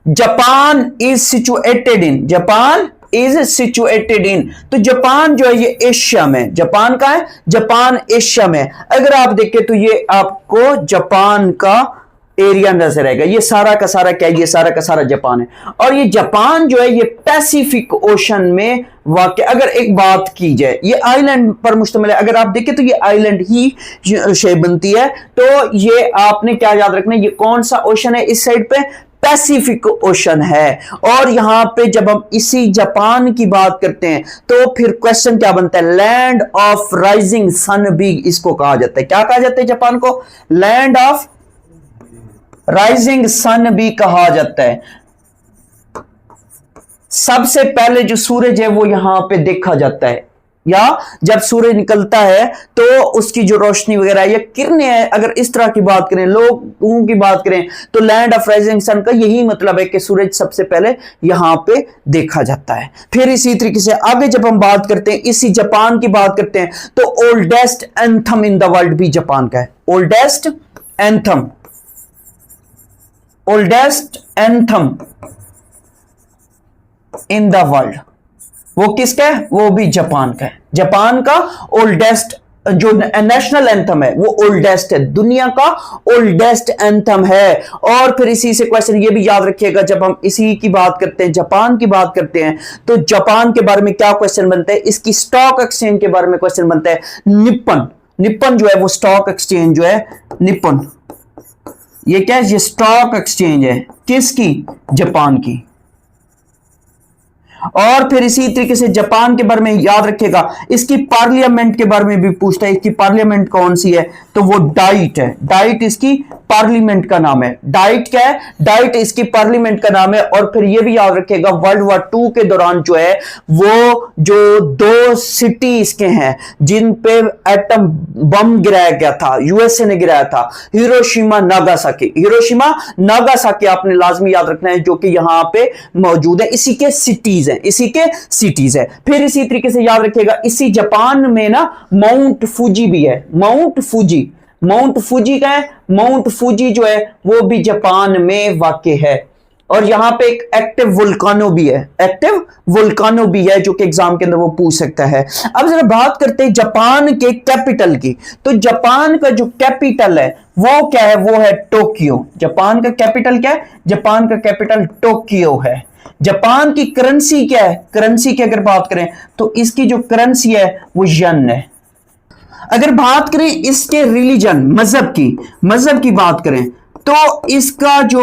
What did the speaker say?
Japan is situated in, Japan is situated in, तो Japan जो है ये एशिया में, जापान का है, जापान एशिया में। अगर आप देखें तो ये आपको जापान का एरिया नजर आएगा, ये सारा का सारा क्या है, ये सारा का सारा जापान है। और ये जापान जो है ये पैसिफिक ओशन में वाक़, अगर एक बात की जाए ये आइलैंड पर मुश्तमिल है, अगर आप देखें तो ये आइलैंड ही शेप बनती है। तो ये आपने क्या याद रखना है, ये कौन सा ओशन है इस साइड पे, पैसिफिक ओशन है। और यहां पे जब हम इसी जापान की बात करते हैं तो फिर क्वेश्चन क्या बनता है, लैंड ऑफ राइजिंग सन भी इसको कहा जाता है। क्या कहा जाता है जापान को, लैंड ऑफ राइजिंग सन भी कहा जाता है। सबसे पहले जो सूरज है वो यहां पे देखा जाता है, या जब सूरज निकलता है तो उसकी जो रोशनी वगैरह या किरणें है, अगर इस तरह की बात करें, लोगों की बात करें, तो लैंड ऑफ राइजिंग सन का यही मतलब है कि सूरज सबसे पहले यहां पे देखा जाता है। फिर इसी तरीके से आगे जब हम बात करते हैं, इसी जापान की बात करते हैं, तो oldest anthem in the world भी जापान का है। Oldest anthem, oldest anthem in the world वो किसका है, वो भी जापान का है। जापान का ओल्डेस्ट जो नेशनल एंथम है वो ओल्डेस्ट है, दुनिया का ओल्डेस्ट एंथम है। और फिर इसी से क्वेश्चन ये भी याद रखिएगा, जब हम इसी की बात करते हैं, जापान की बात करते हैं, तो जापान के बारे में क्या क्वेश्चन बनता है, इसकी स्टॉक एक्सचेंज के बारे में क्वेश्चन बनता है। निप्पन, निप्पन जो है वो स्टॉक एक्सचेंज जो है, निप्पन ये क्या है, ये स्टॉक एक्सचेंज है किसकी, जापान की। और फिर इसी तरीके से जापान के बारे में याद रखिएगा, इसकी पार्लियामेंट के बारे में भी पूछता है, इसकी पार्लियामेंट कौन सी है, तो वो डाइट है, डाइट इसकी पार्लियामेंट का नाम है। डाइट क्या है, डाइट इसकी पार्लियामेंट का नाम है। और फिर ये भी याद रखिएगा, वर्ल्ड वॉर 2 के दौरान जो है वो जो 2 सिटी इसके हैं जिन पे एटम बम गिराया गया था, यूएसए ने गिराया था, हिरोशिमा नागासाकी, हिरोशिमा नागासाकी आपने लाजमी याद रखना है, जो कि यहां पे मौजूद है, इसी के सिटीज है, इसी के सिटीज है। फिर इसी तरीके से याद रखिएगा, इसी जापान में ना माउंट फूजी भी है, माउंट फूजी, माउंट फूजी का है, माउंट फूजी जो है वो भी जापान में वाक़ है। और यहां पे एक एक्टिव वुल्कानो भी है, एक्टिव वुल्कानो भी है, जो कि एग्जाम के अंदर वो पूछ सकता है। अब जरा बात करते हैं जापान के कैपिटल की, तो जापान का जो कैपिटल है वो क्या है, वो है टोक्यो। जापान का कैपिटल क्या है, जापान का कैपिटल टोक्यो है। जापान की करेंसी क्या है, करेंसी की अगर बात करें तो इसकी जो करेंसी है वो येन है। अगर बात करें इसके रिलीजन, मजहब की बात करें, तो इसका जो